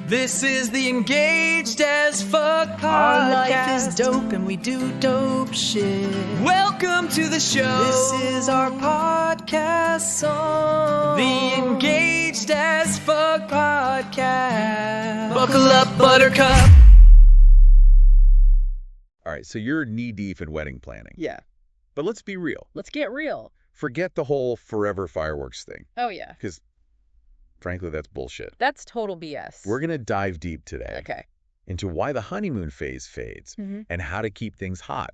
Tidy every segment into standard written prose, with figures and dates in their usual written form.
This is the Engaged as Fuck podcast. Our life is dope and we do dope shit. Welcome to the show. This is our podcast song. The Engaged as Fuck podcast. Buckle up, buttercup. All right, so you're knee-deep in wedding planning. Yeah. But let's be real. Let's get real. Forget the whole forever fireworks thing, Oh, yeah. because frankly, that's bullshit. That's total BS. We're going to dive deep today Okay. into why the honeymoon phase fades and how to keep things hot,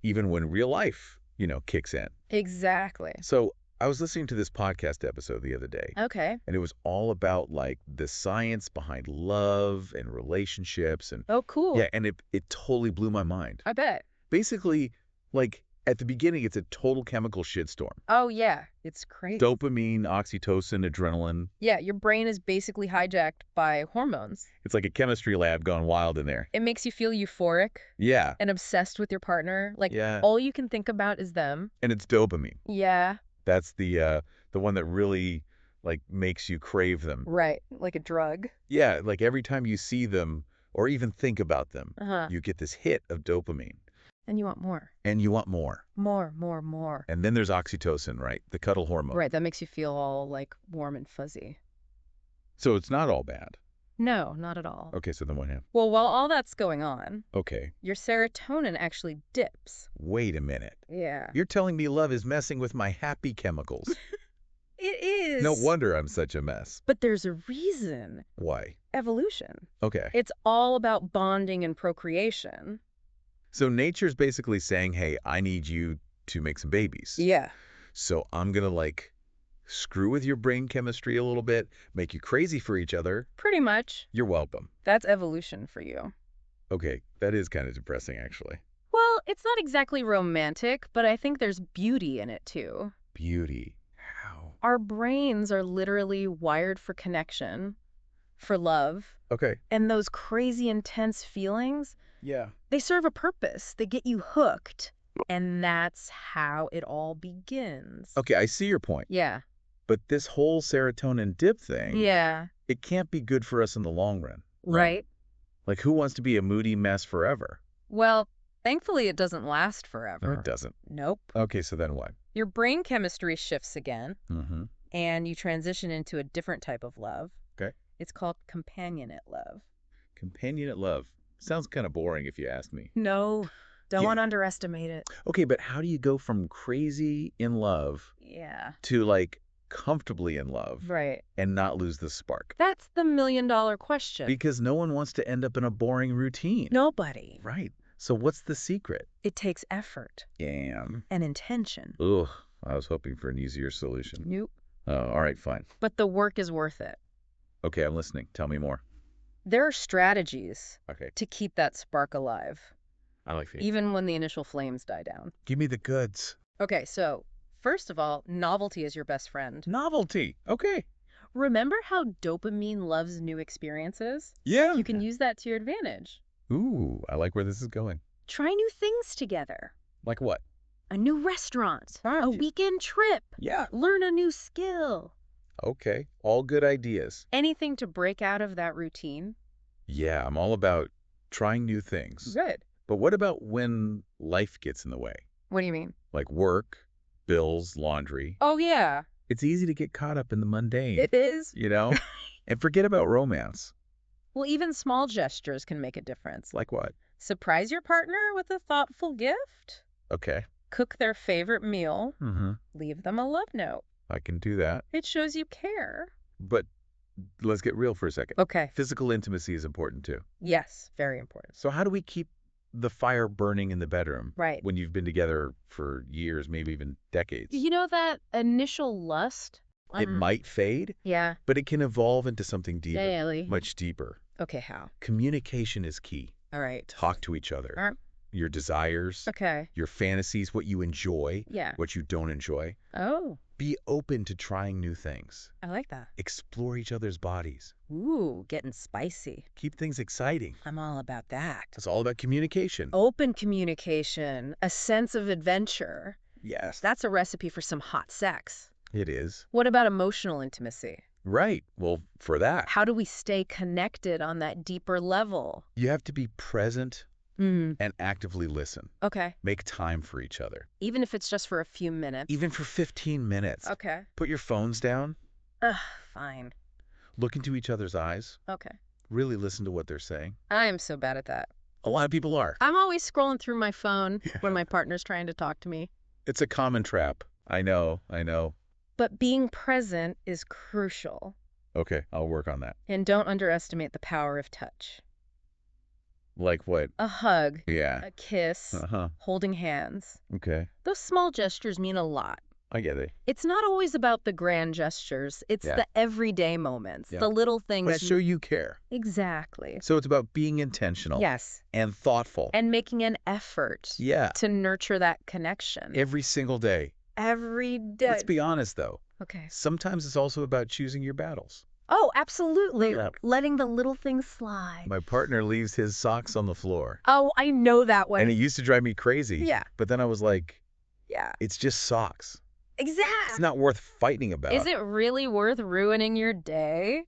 even when real life, kicks in. Exactly. So I was listening to this podcast episode the other day, Okay. and it was all about, like, the science behind love and relationships. And Oh, cool. yeah, and it totally blew my mind. I bet. Basically, like, at the beginning, it's a total chemical shitstorm. Oh, yeah. It's crazy. Dopamine, oxytocin, adrenaline. Yeah, your brain is basically hijacked by hormones. It's like a chemistry lab gone wild in there. It makes you feel euphoric Yeah. and obsessed with your partner. Like, Yeah. all you can think about is them. And it's dopamine. Yeah. That's the one that really, like, makes you crave them. Right. Like a drug. Yeah, like every time you see them or even think about them, Uh-huh. you get this hit of dopamine. And you want more. And you want more. More. And then there's oxytocin, right? The cuddle hormone. Right. That makes you feel all, like, warm and fuzzy. So it's not all bad. No, not at all. Okay, so then what happened? Well, while all that's going on, Okay, your serotonin actually dips. wait a minute. Yeah. You're telling me love is messing with my happy chemicals. It is. No wonder I'm such a mess. But there's a reason. Why? Evolution. Okay. It's all about bonding and procreation. So nature's basically saying, hey, I need you to make some babies. Yeah. So I'm going to, like, screw with your brain chemistry a little bit, make you crazy for each other. Pretty much. You're welcome. That's evolution for you. Okay, that is kind of depressing, actually. Well, it's not exactly romantic, but I think there's beauty in it too. Beauty. How? Our brains are literally wired for connection, for love, Okay. and those crazy intense feelings, Yeah. they serve a purpose. They get you hooked. And that's how it all begins. Okay, I see your point. Yeah. But this whole serotonin dip thing, Yeah. it can't be good for us in the long run. Right. Like, who wants to be a moody mess forever? Well, thankfully it doesn't last forever. No, it doesn't. Nope. Okay, so then what? Your brain chemistry shifts again, Mm-hmm. and you transition into a different type of love. Okay. It's called companionate love. Companionate love. Sounds kind of boring if you ask me. No, don't Yeah. underestimate it. Okay, but how do you go from crazy in love Yeah. to, like, comfortably in love Right. and not lose the spark? That's the million-dollar question. Because no one wants to end up in a boring routine. Nobody. Right. So what's the secret? It takes effort Damn. and intention. Ugh, I was hoping for an easier solution. Nope. Oh, all right, fine. But the work is worth it. Okay, I'm listening. Tell me more. There are strategies Okay, to keep that spark alive, I like the even when the initial flames die down. Give me the goods. Okay, so first of all, novelty is your best friend. Novelty. Okay. Remember how dopamine loves new experiences? Yeah. You can use that to your advantage. Ooh, I like where this is going. Try new things together. Like what? A new restaurant, a Fun. weekend trip, Yeah. learn a new skill. Okay, all good ideas. Anything to break out of that routine. Yeah, I'm all about trying new things. Good. But what about when life gets in the way? What do you mean? Like work, bills, laundry. Oh, yeah, It's easy to get caught up in the mundane, it is. And forget about romance. Well, even small gestures can make a difference. Like what? Surprise your partner with a thoughtful gift. Okay. Cook their favorite meal. Mm-hmm. Leave them a love note. I can do that. It shows you care. But let's get real for a second. Okay. Physical intimacy is important too. Yes, very important. So how do we keep the fire burning in the bedroom Right. when you've been together for years, maybe even decades? You know that initial lust? It might fade, Yeah. but it can evolve into something deeper, Yeah, Ellie. much deeper. Okay, how? Communication is key. All right. Talk to each other. All right. Your desires, Okay. your fantasies, what you enjoy, Yeah. what you don't enjoy. Oh, Be open to trying new things. I like that. Explore each other's bodies. Ooh, getting spicy. Keep things exciting. I'm all about that. It's all about communication. Open communication, a sense of adventure. Yes, That's a recipe for some hot sex. it is. What about emotional intimacy? Right. Well, for that, How do we stay connected on that deeper level? you have to be present Mm. and actively listen. Okay. Make time for each other. Even if it's just for a few minutes. Even for 15 minutes. Okay. Put your phones down. Ugh, fine. Look into each other's eyes. Okay. Really listen to what they're saying. I am so bad at that. A lot of people are. I'm always scrolling through my phone when my partner's trying to talk to me. It's a common trap. I know. But being present is crucial. Okay, I'll work on that. And don't underestimate the power of touch. Like what? A hug, Yeah. a kiss, Uh-huh. holding hands. Okay. Those small gestures mean a lot. I get it. It's not always about the grand gestures. It's Yeah. the everyday moments, Yeah. the little things Let's show you care. Exactly. So it's about being intentional. Yes. And thoughtful. And making an effort Yeah. to nurture that connection. Every single day. Every day. Let's be honest, though. Okay. Sometimes it's also about choosing your battles. Oh, absolutely. Yeah. Letting the little things slide. My partner leaves his socks on the floor. Oh, I know that one. And it used to drive me crazy. Yeah. But then I was like, Yeah. it's just socks. It's Exactly. not worth fighting about. Is it really worth ruining your day?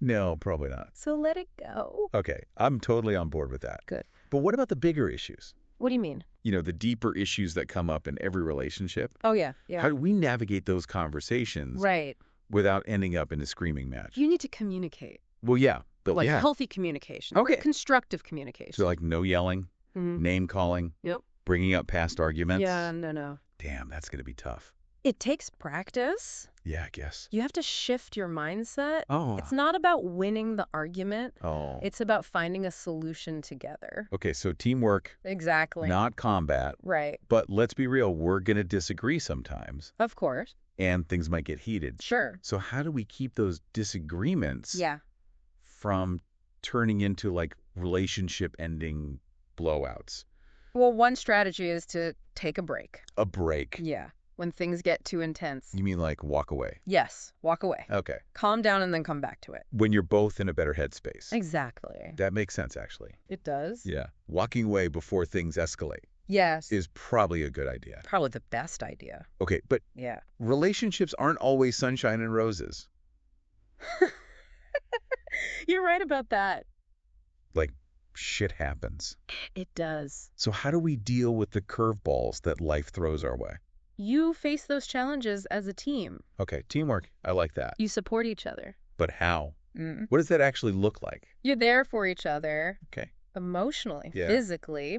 No, probably not. So let it go. Okay, I'm totally on board with that. Good. But what about the bigger issues? What do you mean? You know, the deeper issues that come up in every relationship. Oh, yeah. Yeah. How do we navigate those conversations Right. without ending up in a screaming match? You need to communicate. Well, yeah. But Like yeah. healthy communication. Okay. Constructive communication. So like no yelling, Mhm. name calling, Yep. bringing up past arguments. Yeah, no. Damn, that's going to be tough. It takes practice. Yeah, I guess. You have to shift your mindset. Oh. It's not about winning the argument. Oh. It's about finding a solution together. Okay, so teamwork, Exactly. not combat. Right. But let's be real, we're going to disagree sometimes, Of course. and things might get heated. Sure. So how do we keep those disagreements Yeah. from turning into like relationship ending blowouts? Well, one strategy is to take a break. A break. Yeah. When things get too intense. You mean like walk away? Yes. Walk away. Okay. Calm down and then come back to it. When you're both in a better headspace. Exactly. That makes sense, actually. It does? Yeah. Walking away before things escalate Yes. is probably a good idea. Probably the best idea. Okay, but Yeah. relationships aren't always sunshine and roses. You're right about that. Like, shit happens. It does. So how do we deal with the curveballs that life throws our way? You face those challenges as a team. Okay, teamwork. I like that. You support each other. But how? Mm. What does that actually look like? You're there for each other Okay. emotionally, Yeah. physically,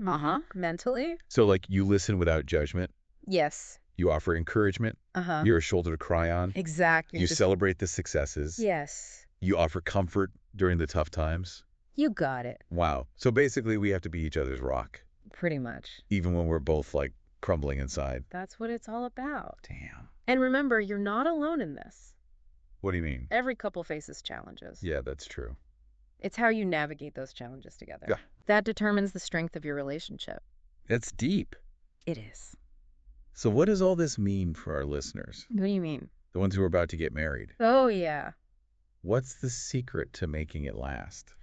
mentally. So, like, you listen without judgment. Yes. You offer encouragement. Uh-huh. You're a shoulder to cry on. Exactly. You celebrate the successes. Yes. You offer comfort during the tough times. You got it. Wow. So basically, we have to be each other's rock, Pretty much. even when we're both, like, crumbling inside. That's what it's all about. Damn. And remember, you're not alone in this. What do you mean? Every couple faces challenges. Yeah, that's true. It's how you navigate those challenges together. Yeah. That determines the strength of your relationship. That's deep. It is. So what does all this mean for our listeners, What do you mean? the ones who are about to get married? Oh, yeah. What's the secret to making it last?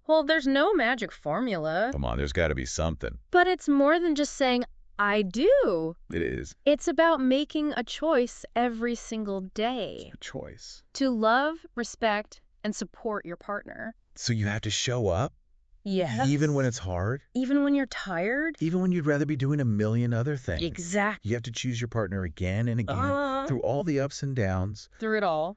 Well, there's no magic formula, Come on, there's got to be something. but it's more than just saying, I do. It is It's about making a choice every single day a choice. to love, respect, and support your partner. So you have to show up, Yes. even when it's hard, Even when you're tired. even when you'd rather be doing a million other things. Exactly. You have to choose your partner again and again through all the ups and downs, Through it all.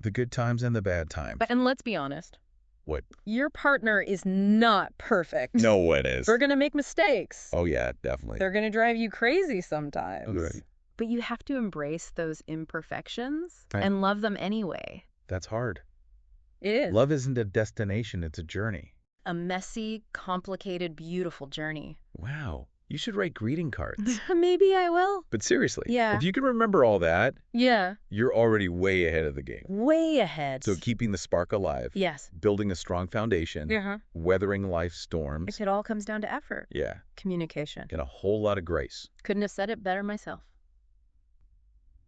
the good times and the bad times. And let's be honest. What? Your partner is not perfect. No, it is. They're going to make mistakes. Oh, yeah, definitely. They're going to drive you crazy sometimes. Okay. But you have to embrace those imperfections Right. and love them anyway. That's hard. It is. Love isn't a destination, it's a journey. A messy, complicated, beautiful journey. Wow. You should write greeting cards. Maybe I will. But seriously, Yeah. if you can remember all that, Yeah. you're already way ahead of the game. Way ahead. So keeping the spark alive, Yes. building a strong foundation, Uh-huh. weathering life's storms, It all comes down to effort. yeah, Communication. and a whole lot of grace. Couldn't have said it better myself.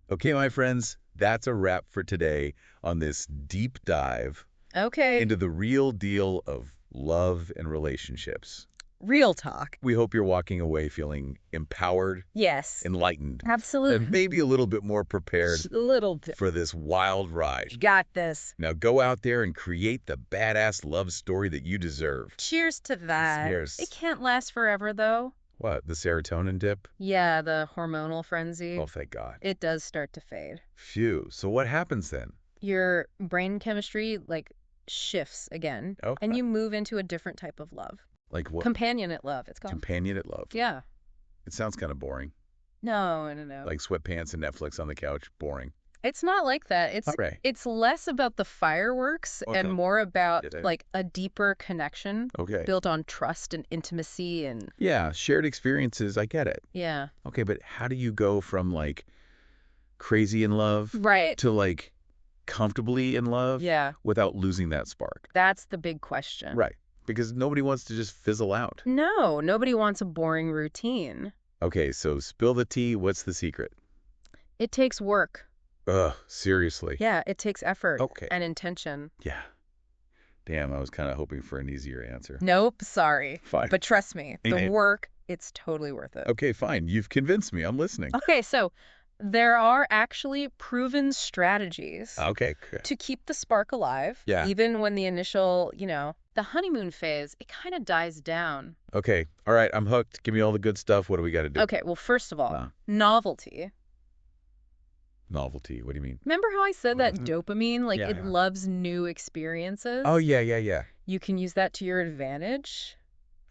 Okay, my friends, that's a wrap for today on this deep dive Okay. into the real deal of love and relationships. Real talk. We hope you're walking away feeling empowered, Yes. enlightened, Absolutely. and maybe a little bit more prepared A little bit. for this wild ride. You got this. Now go out there and create the badass love story that you deserve. Cheers to that. Cheers. It can't last forever, though. What, the serotonin dip? Yeah, the hormonal frenzy. Oh, thank God. It does start to fade. Phew. So what happens then? Your brain chemistry, shifts again, Okay. and you move into a different type of love. Like what? Companionate love, it's called. Companionate love. Yeah. It sounds kind of boring. No. Like sweatpants and Netflix on the couch. Boring. It's not like that. All right. It's less about the fireworks Okay. and more about Yeah. a deeper connection Okay. built on trust and intimacy and Yeah, shared experiences. I get it. yeah. Okay, but how do you go from crazy in love Right. to comfortably in love Yeah. without losing that spark? That's the big question. Right. Because nobody wants to just fizzle out. No, nobody wants a boring routine. Okay, so spill the tea. What's the secret? It takes work. Ugh, seriously. Yeah, it takes effort Okay. and intention. Yeah. Damn, I was kind of hoping for an easier answer. Nope, sorry. Fine. But trust me, the Okay. work, it's totally worth it. Okay, fine. You've convinced me. I'm listening. Okay, so there are actually proven strategies Okay. to keep the spark alive. Yeah. Even when the initial, the honeymoon phase, it kind of dies down. Okay. All right. I'm hooked. Give me all the good stuff. What do we got to do? Okay, well, first of all, Wow. novelty. Novelty. What do you mean? Remember how I said that dopamine, Yeah, it yeah. loves new experiences? Oh, yeah. You can use that to your advantage.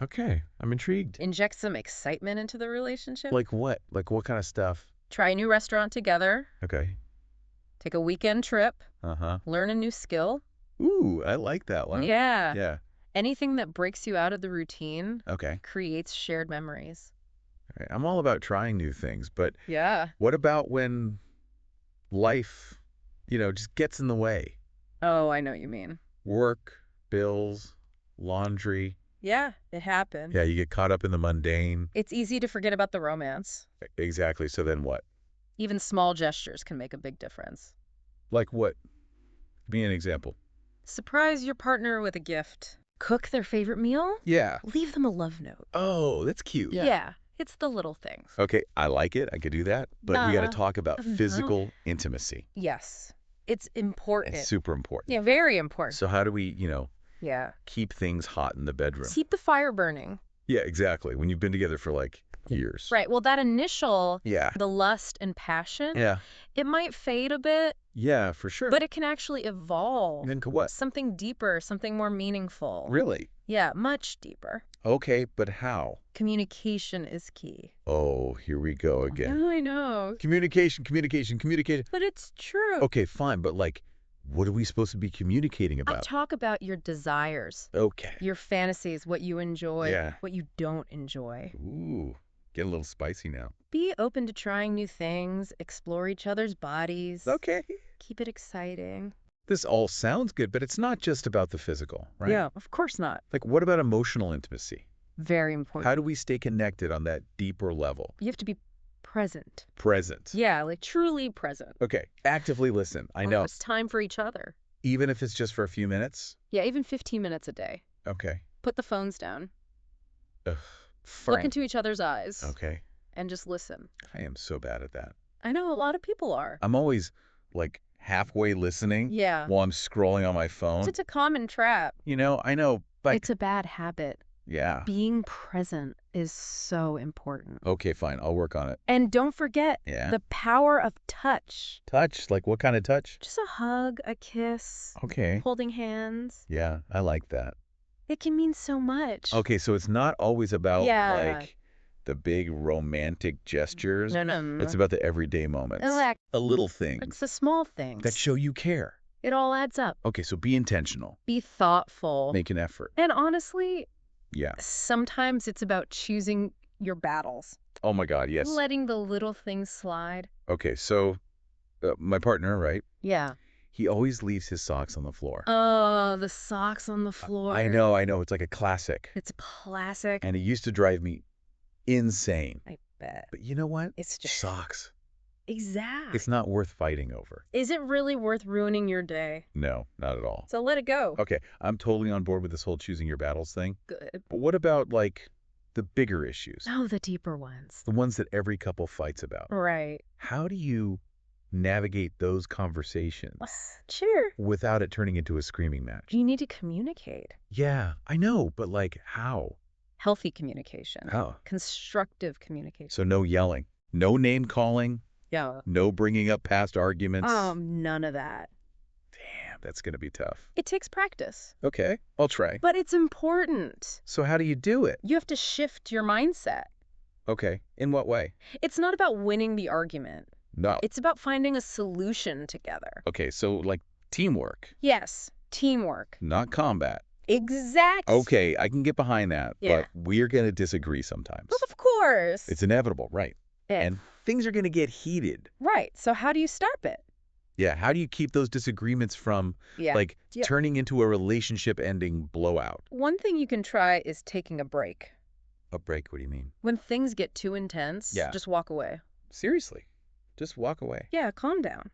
Okay. I'm intrigued. Inject some excitement into the relationship. Like what? Like what kind of stuff? Try a new restaurant together. Okay. Take a weekend trip. Uh-huh. Learn a new skill. Ooh, I like that one. Yeah. Yeah. Anything that breaks you out of the routine Okay. creates shared memories. All right. I'm all about trying new things, but Yeah. what about when life, just gets in the way? Oh, I know what you mean. Work, bills, laundry. Yeah, it happened. Yeah, you get caught up in the mundane. It's easy to forget about the romance. Exactly. So then what? Even small gestures can make a big difference. Like what? Give me an example. Surprise your partner with a gift. Cook their favorite meal. Yeah. Leave them a love note. Oh, that's cute. Yeah, it's the little things. Okay, I like it. I could do that. But we got to talk about no. physical intimacy. Yes, it's important. It's super important. Yeah, very important. So how do we, Yeah. keep things hot in the bedroom? Keep the fire burning. Yeah, exactly. When you've been together for years. Right. Well, that initial, Yeah. the lust and passion, Yeah. it might fade a bit, Yeah, for sure. but it can actually evolve. Into what? Something deeper, something more meaningful. Really? Yeah, much deeper. Okay, but how? Communication is key. Oh, here we go again. Yeah, I know. Communication. But it's true. Okay, fine, but what are we supposed to be communicating I about? talk about your desires, Okay. your fantasies, what you enjoy, Yeah. what you don't enjoy. Ooh, getting a little spicy now. Be open to trying new things, explore each other's bodies. Okay. Keep it exciting. This all sounds good, but it's not just about the physical, right? Yeah, of course not. What about emotional intimacy? Very important. How do we stay connected on that deeper level? You have to be present. Present. Yeah, truly present. Okay, actively listen. I know. It's time for each other. Even if it's just for a few minutes? Yeah, even 15 minutes a day. Okay. Put the phones down. Ugh. Look into each other's eyes. Okay. And just listen. I am so bad at that. I know a lot of people are. I'm always halfway listening Yeah. while I'm scrolling on my phone. It's a common trap. I know, but It's a bad habit. yeah. Being present is so important. Okay, fine. I'll work on it. And don't forget Yeah. the power of touch. Touch? What kind of touch? Just a hug, a kiss, Okay. holding hands. Yeah, I like that. It can mean so much. Okay, so it's not always about Yeah. the big romantic gestures. No. It's about the everyday moments. Elect- A little thing It's the small things. that show you care. It all adds up. Okay, so be intentional. Be thoughtful. Make an effort. And honestly, Yeah. sometimes it's about choosing your battles. Oh my God, yes. Letting the little things slide. Okay, so my partner, right? Yeah. He always leaves his socks on the floor. Oh, the socks on the floor. I know. It's like a classic. It's a classic. And it used to drive me insane. I bet. But you know what? It's just Socks. exact. It's not worth fighting over. Is it really worth ruining your day? No, not at all. So let it go. Okay, I'm totally on board with this whole choosing your battles thing. Good. But what about the bigger issues, Oh, the deeper ones. the ones that every couple fights about. Right. How do you navigate those conversations Sure. without it turning into a screaming match? You need to communicate. Yeah, I know, but like how? Healthy communication. How? Constructive communication. So no yelling, no name calling, Yeah. no bringing up past arguments. None of that. Damn, that's going to be tough. It takes practice, Okay, I'll try. but it's important. So how do you do it? You have to shift your mindset. Okay, in what way? It's not about winning the argument. No. It's about finding a solution together. Okay, so like teamwork, Yes, teamwork. not combat. Exact. Okay, I can get behind that, Yeah. but we're going to disagree sometimes. Well, of course. It's inevitable, right? Yeah. And things are going to get heated. Right. So how do you stop it? Yeah, how do you keep those disagreements from Yeah. Yeah. turning into a relationship ending blowout? One thing you can try is taking a break. A break, what do you mean? When things get too intense, Yeah. just walk away. Seriously, just walk away. Yeah, calm down.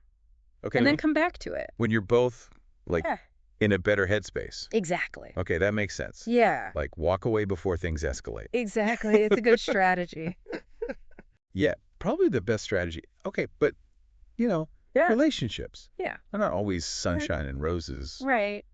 Okay, And then come back to it. when you're both like Yeah. in a better headspace. Exactly. Okay, that makes sense. Yeah. Like walk away before things escalate. Exactly. It's a good strategy. Yeah, probably the best strategy. Okay, but Yeah. relationships. Yeah. They're not always sunshine and roses. Right.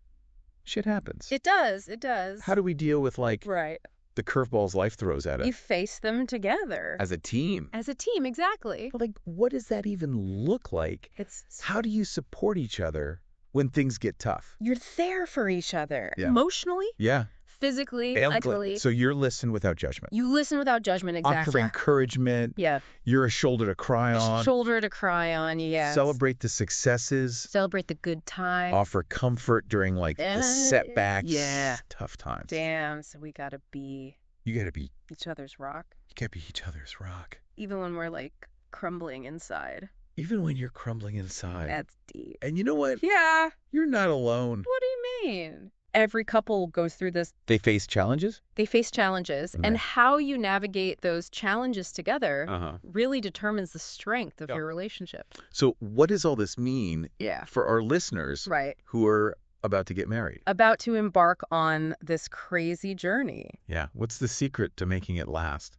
Shit happens. It does. It does. How do we deal with like Right. the curveballs life throws at us You face them together. as a team? As a team, exactly. But like, what does that even look like? It's How do you support each other when things get tough? you're there for each other. Yeah. Emotionally, Yeah. physically, And mentally. so you're listening without judgment. You listen without judgment, Offer exactly. encouragement. Yeah. You're a shoulder to cry on. Shoulder to cry on, yes. Celebrate the successes. Celebrate the good times. Offer comfort during like the setbacks. yeah. Tough times. Damn, so we gotta be You gotta be each other's rock. each other's rock. Even when we're like crumbling inside. Even when you're crumbling inside. That's deep. And you know what? Yeah. You're not alone. What do you mean? Every couple goes through this. They face challenges? They face challenges, Okay. and how you navigate those challenges together Uh-huh. really determines the strength of Yeah. your relationship. So what does all this mean Yeah. for our listeners Right. who are about to get married? About to embark on this crazy journey. Yeah. What's the secret to making it last?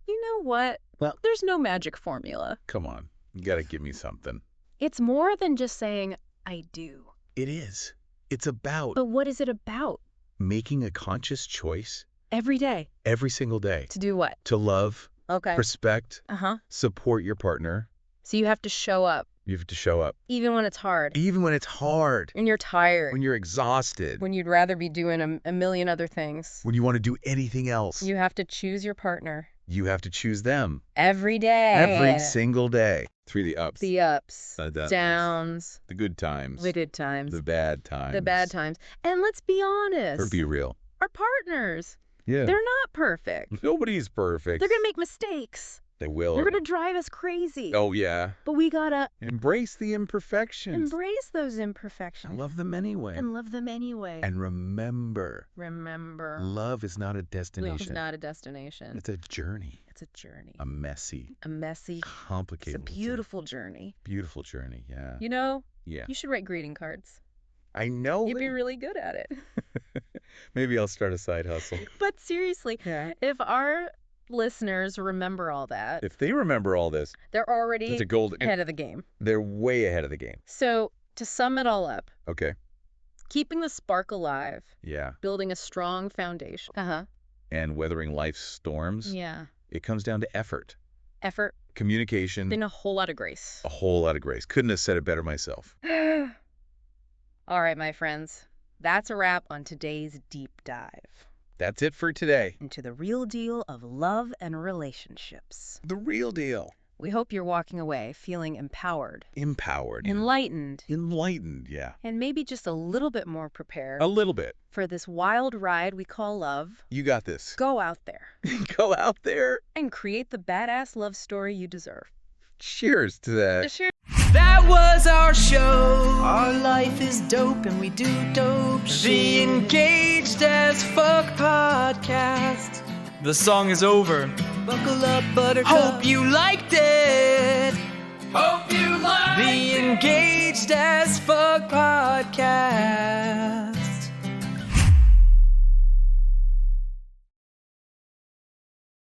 You know what? Well- there's no magic formula. Come on. You got to give me something. It's more than just saying, I do. It is. It's about But what is it about? making a conscious choice Every day. every single day To do what? to love, Okay. respect, Uh-huh. support your partner. So you have to show up, You have to show up. even when it's hard. Even when it's hard, And you're tired. when you're exhausted, When you'd rather be doing a million other things. when you want to do anything else. You have to choose your partner. You have to choose them Every day. every single day. Through the ups, The ups, the downs, downs, the good times, the good times, the bad times. the bad times. And let's be honest. Or be real. Our partners, Yeah. they're not perfect. Nobody's perfect. They're going to make mistakes. They will. They're going to drive us crazy. Oh, yeah. But we got to Embrace the imperfections. embrace those imperfections. And love them anyway. And love them anyway. And remember, Remember, love is not a love is destination. not a destination. It's a journey. It's a journey. A messy, A messy, it's complicated, a beautiful journey. beautiful journey. Yeah. You know, Yeah. you should write greeting cards. I know. You'd be them. really good at it. Maybe I'll start a side hustle. But seriously, Yeah. if our listeners remember all that, If they remember all this, they're already it's a gold. ahead of the game. They're way ahead of the game. So to sum it all up, Okay. keeping the spark alive, Yeah. building a strong foundation. And weathering life's storms, Yeah. it comes down to effort, Effort, communication, then a whole lot of grace. a whole lot of grace. Couldn't have said it better myself. All right, my friends. That's a wrap on today's deep dive That's it for today. into the real deal of love and relationships. The real deal. We hope you're walking away feeling empowered, Empowered. enlightened, Enlightened, yeah. and maybe just a little bit more prepared A little bit. for this wild ride we call love. You got this. Go out there Go out there. and create the badass love story you deserve. Cheers to that. Sure. That was our show. Our life is dope and we do dope The shit. Engaged as Fuck podcast. The song is over. Buckle up, buttercup. Hope you liked it. Hope you liked The Engaged as Fuck podcast.